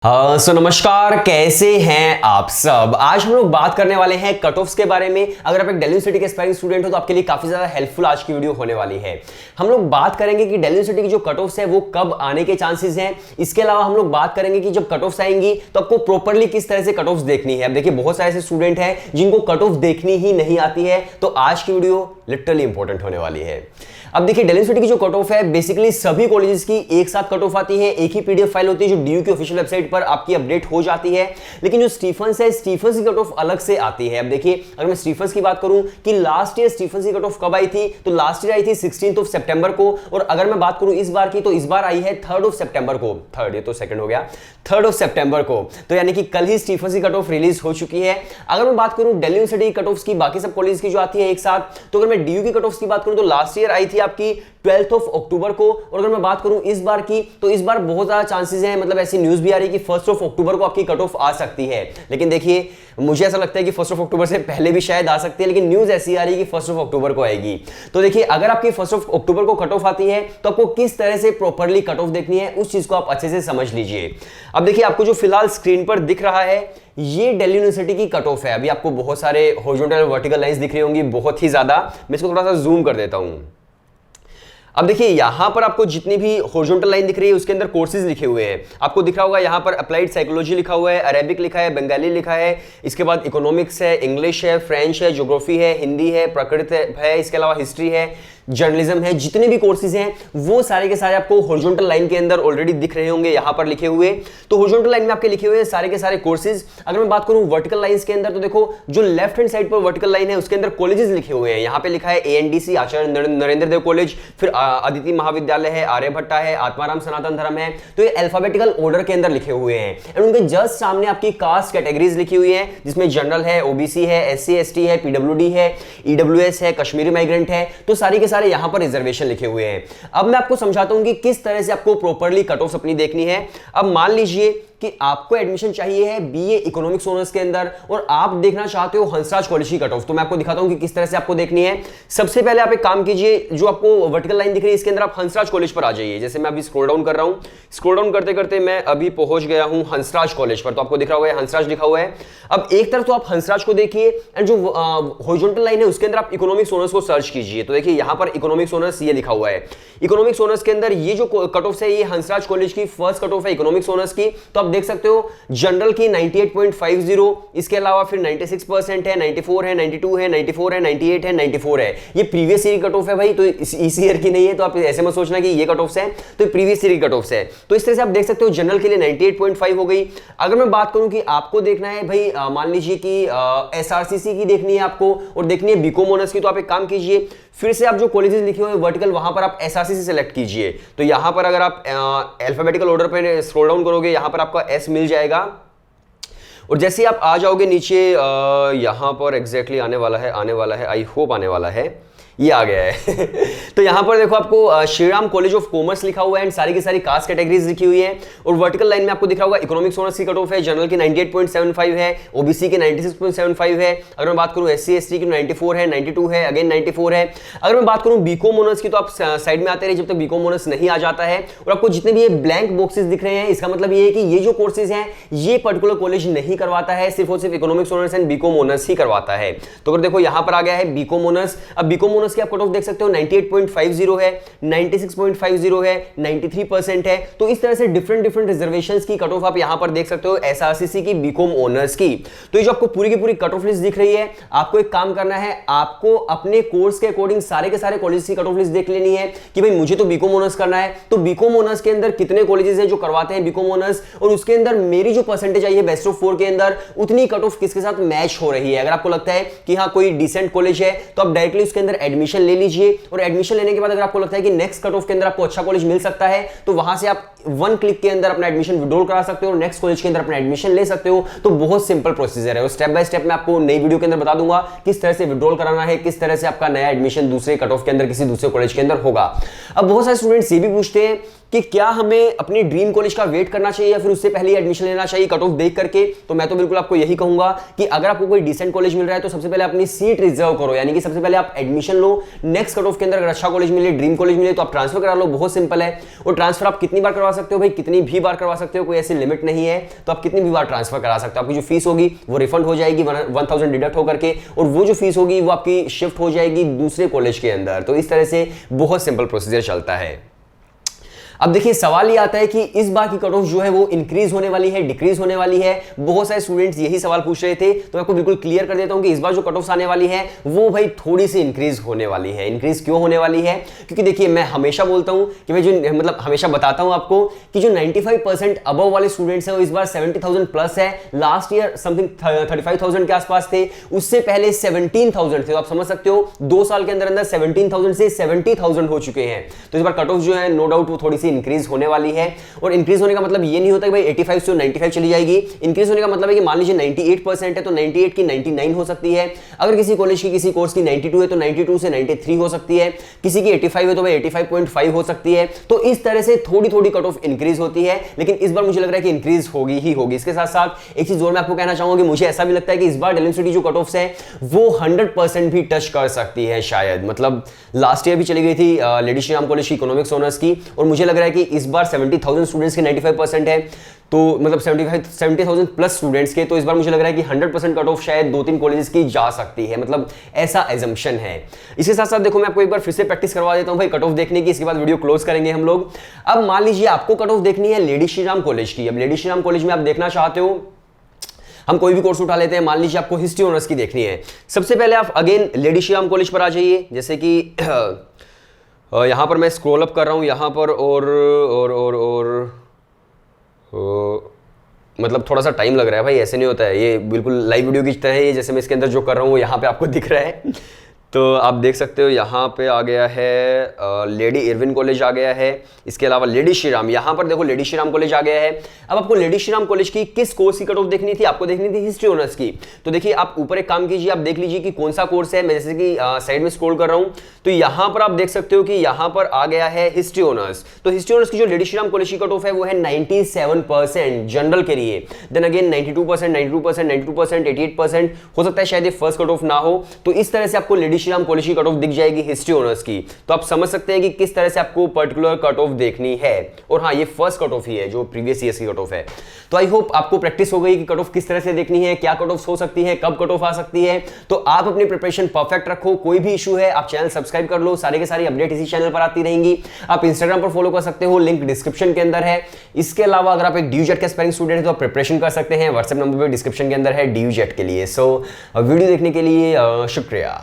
सो नमस्कार, कैसे हैं आप सब। आज हम लोग बात करने वाले हैं कट ऑफ्स के बारे में। अगर आप एक दिल्ली यूनिवर्सिटी के एस्पायरिंग स्टूडेंट हो तो आपके लिए काफी ज्यादा हेल्पफुल आज की वीडियो होने वाली है। हम लोग बात करेंगे कि दिल्ली यूनिवर्सिटी की जो कट ऑफ्स है वो कब आने के चांसेस हैं। इसके अलावा हम लोग बात करेंगे कि जब कट ऑफ्स आएंगी तो आपको प्रॉपरली किस तरह से कट ऑफ्स देखनी है। अब देखिए, बहुत सारे ऐसे स्टूडेंट हैं जिनको कट ऑफ देखनी ही नहीं आती है, तो आज की वीडियो लिटरली इंपॉर्टेंट होने वाली है। अब देखिए, दिल्ली यूनिवर्सिटी की जो कट ऑफ है बेसिकली सभी कॉलेजेस की एक साथ कट ऑफ आती है, एक ही पीडीएफ फाइल होती है जो डीयू की ऑफिशियल वेबसाइट पर आपकी अपडेट हो जाती है। लेकिन जो स्टीफंस है, स्टीफंस की कट ऑफ अलग से आती है। अब देखिए, अगर मैं स्टीफंस की बात करूं कि लास्ट ईयर स्टीफंस की कट ऑफ कब आई थी, तो लास्ट ईयर आई थी 16 सितंबर को। और अगर मैं बात करूं इस बार की, तो इस बार आई है 3 सितंबर को। थर्ड, ये तो सेकंड हो गया, 3 सितंबर को। तो यानी कि कल ही स्टीफंस की कट ऑफ रिलीज हो चुकी है। अगर मैं बात करूं दिल्ली यूनिवर्सिटी की कट ऑफ की, बाकी सब कॉलेज की जो आती है एक साथ, तो अगर मैं डीयू की कट ऑफ की बात करूं तो लास्ट ईयर आई थी आपकी 12 अक्टूबर को। और अगर मैं बात करूं इस बार की, तो इस बार बहुत ज्यादा चांसेस हैं, मतलब ऐसी न्यूज भी आ रही है कि 1 अक्टूबर को आपकी कट ऑफ आ सकती है। लेकिन देखिए, मुझे ऐसा लगता है कि 1 अक्टूबर से पहले भी शायद आ सकती है, लेकिन न्यूज ऐसी आ रही है कि 1 अक्टूबर को आएगी। तो देखिए, अगर आपकी 1 अक्टूबर को कट ऑफ आती है तो आपको किस तरह से प्रॉपरली कट ऑफ देखनी है, उस चीज को आप अच्छे से समझ लीजिए। अब देखिए, आपको जो फिलहाल स्क्रीन पर दिख रहा है ये दिल्ली यूनिवर्सिटी की कट ऑफ है। अभी आपको बहुत सारे हॉरिजॉन्टल और वर्टिकल लाइंस दिख रही होंगी, बहुत ही ज्यादा। मैं इसको थोड़ा सा जूम कर देता हूं। अब देखिए, यहां पर आपको जितनी भी हॉरिजॉन्टल लाइन दिख रही है उसके अंदर कोर्सेज लिखे हुए हैं। आपको दिख रहा होगा यहां पर अप्लाइड साइकोलॉजी लिखा हुआ है, अरेबिक लिखा है, बंगाली लिखा है, इसके बाद इकोनॉमिक्स है, इंग्लिश है, फ्रेंच है, ज्योग्राफी है, हिंदी है, प्रकृति है, इसके अलावा हिस्ट्री है, जर्नलिज्म है। जितने भी कोर्सेज हैं वो सारे के सारे आपको हॉरिजॉन्टल लाइन के अंदर ऑलरेडी दिख रहे होंगे यहां पर लिखे हुए। तो हॉरिजॉन्टल लाइन में आपके लिखे हुए हैं सारे के सारे कोर्सेज। अगर मैं बात करूं वर्टिकल लाइंस के अंदर, तो देखो जो लेफ्ट हैंड साइड पर वर्टिकल लाइन है उसके अंदर कॉलेजेस लिखे हुए हैं। यहां पे लिखा है एएनडीसी आचार्य नरेंद्र देव कॉलेज, फिर अदिति महाविद्यालय है, आर्यभट्टा है, आत्माराम सनातन धर्म है। तो ये अल्फाबेटिकल ऑर्डर के अंदर लिखे हुए हैं। एंड उनके जस्ट सामने आपकी कास्ट कैटेगरीज लिखी हुई है, जिसमें जनरल है, ओबीसी है, एससी एसटी है, पीडब्ल्यूडी है, ईडब्ल्यूएस है, कश्मीरी माइग्रेंट है। तो सारे के सारे यहां पर रिजर्वेशन लिखे हुए हैं। अब मैं आपको समझाता हूं कि किस तरह से आपको प्रॉपरली कट ऑफ अपनी देखनी है। अब मान लीजिए कि आपको एडमिशन चाहिए है बीए इकोनॉमिक्स ऑनर्स के अंदर और आप देखना चाहते हो हंसराज कॉलेज की कट ऑफ। तो मैं आपको दिखाता हूं कि किस तरह से आपको देखनी है। सबसे पहले आप एक काम कीजिए, जो आपको वर्टिकल लाइन दिख रही है इसके अंदर आप हंसराज कॉलेज पर आ जाइए। जैसे मैं अभी स्क्रॉल डाउन कर रहा हूं, स्क्रॉल डाउन करते करते मैं अभी पहुंच गया हूं हंसराज कॉलेज पर। तो आपको दिख रहा होगा हंसराज लिखा हुआ है। अब एक तरफ तो आप हंसराज को देखिए, एंड जो हॉरिजॉन्टल लाइन है उसके अंदर आप इकोनॉमिक्स ऑनर्स को सर्च कीजिए। तो देखिए, यहां पर इकोनॉमिक्स ऑनर्स ये लिखा हुआ है। इकोनॉमिक्स ऑनर्स के अंदर ये जो कट ऑफ है ये हंसराज कॉलेज की फर्स्ट कट ऑफ है इकोनॉमिक्स ऑनर्स की। तो आप देख सकते हो जनरल की 98.50, इसके अलावा फिर 96% है, 94 है, 92 है, 94 है, 98 है, 94 है। ये प्रीवियस ईयर कट ऑफ है भाई, तो इस ईयर की नहीं है। तो आप ऐसे मत सोचना कि ये कट ऑफ है तो प्रीवियस ईयर की कट ऑफ है। तो इस तरह से आप देख सकते हो जनरल के लिए 98.5 हो गई। अगर मैं बात करूं कि आपको देखना है भाई, मान लीजिए कि एसआरसीसी की देखनी है आपको और देखनी है बीकॉम ऑनर्स की, तो आप एक काम कीजिए, फिर से आप जो कॉलेजेस लिखे हुए हैं वर्टिकल वहां पर आप एसआरसीसी सेलेक्ट कीजिए। तो यहां पर अगर आप अल्फाबेटिकल ऑर्डर पर स्क्रॉल डाउन करोगे, यहां पर आपका एस मिल जाएगा। और जैसे आप आ जाओगे नीचे, यहां पर एग्जैक्टली आने वाला है, आई होप आने वाला है, ये आ गया है। तो यहां पर देखो आपको श्रीराम कॉलेज ऑफ कॉमर्स लिखा हुआ है एंड सारी की सारी कास्ट कैटेगरीज लिखी हुई है। और वर्टिकल लाइन में आपको दिख रहा होगा इकोनॉमिक्स ऑनर्स की कट ऑफ है, जनरल की 98.75 है, ओबीसी की 96.75 है। अगर मैं बात करूं एससी एसटी की 94 है, 92 है, अगेन 94 है। अगर मैं बात करूं बीकॉम ऑनर्स की, तो आप साइड में आते रहिए जब तक बीकॉम ऑनर्स नहीं आ जाता है। और आपको जितने भी ये ब्लैंक बॉक्सेस दिख रहे हैं, इसका मतलब ये है कि ये जो कोर्सेज हैं ये पर्टिकुलर कॉलेज नहीं करवाता है, सिर्फ और सिर्फ economics honours and BCom honours ही करवाता है। तो अगर देखो यहां पर आ गया है बीकॉम ऑनर्स। अब बीकॉम ऑनर्स की आप कट ऑफ देख सकते हो 98.50 है, 96.50 है, 93% है। तो इस तरह से डिफरेंट रिजर्वेशंस की कट ऑफ आप यहां पर देख सकते हो एसआरसीसी की, बीकॉम ऑनर्स की। तो ये जो आपको पूरी की पूरी कट ऑफ लिस्ट दिख रही है, आपको एक काम करना है, आपको अपने कोर्स के अकॉर्डिंग सारे के सारे कॉलेज की कट ऑफ लिस्ट देख लेनी है कि भाई मुझे तो बीकॉम ऑनर्स करना है, तो बीकॉम ऑनर्स के अंदर कितने कॉलेजेस हैं जो करवाते हैं बीकॉम ऑनर्स, और उसके अंदर मेरी जो परसेंटेज आई है बेस्ट ऑफ 4 के अंदर, उतनी कट ऑफ किसके साथ मैच हो रही है। अगर आपको लगता है कि हाँ कोई डिसेंट कॉलेज है, तो आप डायरेक्टली उसके अंदर एडमिशन ले लीजिए। और एडमिशन लेने के बाद अगर आपको लगता है कि नेक्स्ट कट ऑफ के अंदर आपको अच्छा कॉलेज मिल सकता है, तो वहां से आप 1 क्लिक के अंदर अपना एडमिशन विड्रॉल करा सकते हो और नेक्स्ट कॉलेज के अंदर अपना एडमिशन ले सकते हो। तो बहुत सिंपल प्रोसीजर है और स्टेप बाय स्टेप मैं आपको नई वीडियो के अंदर बता दूंगा किस तरह से विड्रॉल कराना है, किस तरह से आपका नया एडमिशन दूसरे कट ऑफ के अंदर किसी दूसरे कॉलेज के अंदर होगा। अब बहुत सारे स्टूडेंट्स ये भी पूछते हैं कि क्या हमें अपनी ड्रीम कॉलेज का वेट करना चाहिए या फिर उससे पहले एडमिशन लेना चाहिए कट ऑफ देख करके। तो मैं तो बिल्कुल आपको यही कहूंगा कि अगर आपको कोई डिसेंट कॉलेज मिल रहा है तो सबसे पहले अपनी सीट रिजर्व करो, यानी कि सबसे पहले आप एडमिशन लो, नेक्स्ट कट ऑफ के अंदर अगर अच्छा कॉलेज मिले, ड्रीम कॉलेज मिले तो आप ट्रांसफर करा लो, बहुत सिंपल है। और ट्रांसफर आप कितनी बार करवा सकते हो भाई, कितनी भी बार करवा सकते हो, कोई ऐसी लिमिट नहीं है, तो आप कितनी भी बार ट्रांसफर करा सकते हो। आपकी जो फीस होगी वो रिफंड हो जाएगी 1000 डिडक्ट होकर के, और वो जो फीस होगी वो आपकी शिफ्ट हो जाएगी दूसरे कॉलेज के अंदर। तो इस तरह से बहुत सिंपल प्रोसीजर चलता है। अब देखिए सवाल ये आता है कि इस बार की कट ऑफ जो है वो इंक्रीज होने वाली है, डिक्रीज होने वाली है। बहुत सारे स्टूडेंट्स यही सवाल पूछ रहे थे, तो मैं आपको बिल्कुल क्लियर कर देता हूं कि इस बार जो कट ऑफ आने वाली है वो भाई थोड़ी सी इंक्रीज होने वाली है। इंक्रीज क्यों होने वाली है? क्योंकि देखिए मैं हमेशा बोलता हूं कि मैं जो मतलब हमेशा बताता हूं आपको कि जो 95% अबव वाले स्टूडेंट्स हैं वो इस बार 70,000 प्लस है। लास्ट ईयर समथिंग 35,000 के आसपास थे, उससे पहले 17,000 थे। तो आप समझ सकते हो 2 साल के अंदर अंदर 17,000 से 70,000 हो चुके हैं। तो इस बार कट ऑफ जो है नो डाउट वो थोड़ी सी इंक्रीज होने वाली है। और इंक्रीज होने का मतलब ये नहीं होता कि भाई 85 से 95 चली जाएगी। इंक्रीज होने का मतलब है कि मान लीजिए 98% है तो 98 की 99 हो सकती है। अगर किसी कॉलेज की किसी कोर्स की 92 है तो 92 से 93 हो सकती है। किसी की 85 है तो भाई 85.5 हो सकती है। तो इस तरह से थोड़ी थोड़ी कट ऑफ इंक्रीज होती है, लेकिन इस बार मुझे लग रहा है कि इंक्रीज होगी ही होगी। इसके साथ साथ एक चीज और मैं आपको कहना चाहूंगा कि मुझे ऐसा भी लगता है कि इस बार दिल्ली यूनिवर्सिटी जो कट ऑफ्स है वो 100% भी टच कर सकती है शायद। मतलब लास्ट ईयर भी चली गई थी लेडी श्री राम कॉलेज की इकोनॉमिक्स ऑनर्स की, और मुझे लग रहा है कि इस बार 70,000 स्टूडेंट्स के 95% है, तो मतलब 70,000 प्लस स्टूडेंट्स के, तो इस बार मुझे लग रहा है कि 100% कट ऑफ शायद 2-3 कॉलेजेस की जा सकती है। मतलब ऐसा एजम्पशन है। इसके साथ साथ देखो मैं आपको एक बार फिर से प्रैक्टिस करवा देता हूं भाई कट ऑफ देखने की, इसके बाद वीडियो क्लोज करेंगे हम लोग। अब मान लीजिए आपको कट ऑफ देखनी है लेडी श्री राम कॉलेज की। अब लेडी श्री राम कॉलेज में आप देखना चाहते हो, हम कोई भी कोर्स उठा लेते हैं, मान लीजिए आपको हिस्ट्री ऑनर्स की देखनी है। सबसे पहले आप again lady Shri Ram college पर आ जाइए। जैसे कि यहां पर मैं स्क्रॉल अप कर रहा हूं यहां पर, और मतलब थोड़ा सा टाइम लग रहा है भाई, ऐसे नहीं होता है, ये बिल्कुल लाइव वीडियो की तरह है। ये जैसे मैं इसके अंदर जो कर रहा हूँ वो यहाँ पे आपको दिख रहा है। तो आप देख सकते हो यहाँ पे आ गया है लेडी इरविन कॉलेज आ गया है। इसके अलावा लेडी श्री राम, यहाँ पर देखो लेडी श्री राम कॉलेज आ गया है। अब आपको लेडी श्री राम कॉलेज की किस कोर्स की कट ऑफ देखनी थी? आपको देखनी थी हिस्ट्री ऑनर्स की। तो देखिए आप ऊपर एक काम कीजिए, आप देख लीजिए कि कौन सा कोर्स है। मैं जैसे कि साइड में स्क्रॉल कर रहा हूँ तो यहाँ पर आप देख सकते हो कि यहाँ पर आ गया है हिस्ट्री ऑनर्स। तो हिस्ट्री ऑनर्स की जो लेडी श्री राम कॉलेज की कट ऑफ है वो है 97% जनरल के लिए। देन अगेन 92%, 92%, 92%, 88% हो सकता है शायद ये फर्स्ट कट ऑफ ना हो। तो इस तरह से आपको लेडी श्री राम कॉलेज की कट ऑफ दिख जाएगी हिस्ट्री ऑनर्स की। तो आप समझ सकते हैं कि किस तरह से आपको पर्टिकुलर कट ऑफ देखनी है। और हाँ, ये फर्स्ट कट ऑफ ही है जो प्रीवियस ईयर की कट ऑफ है। तो आई होप आपको प्रैक्टिस हो गई कि कट ऑफ किस तरह से देखनी है, क्या कट ऑफ हो सकती है, कब कट ऑफ आ सकती है। तो आप अपनी प्रिपरेशन परफेक्ट रखो। कोई भी इशू है आप चैनल सब्सक्राइब कर लो, सारे के सारी अपडेट इसी चैनल पर आती रहेंगी। आप इंस्टाग्राम पर फॉलो कर सकते हो, लिंक डिस्क्रिप्शन के अंदर है। इसके अलावा अगर आप एक DUJET के एस्पायरिंग स्टूडेंट है तो आप प्रिपरेशन कर सकते हैं। व्हाट्सएप नंबर पर डिस्क्रिप्शन के अंदर है DUJET के लिए। सो वीडियो देखने के लिए शुक्रिया।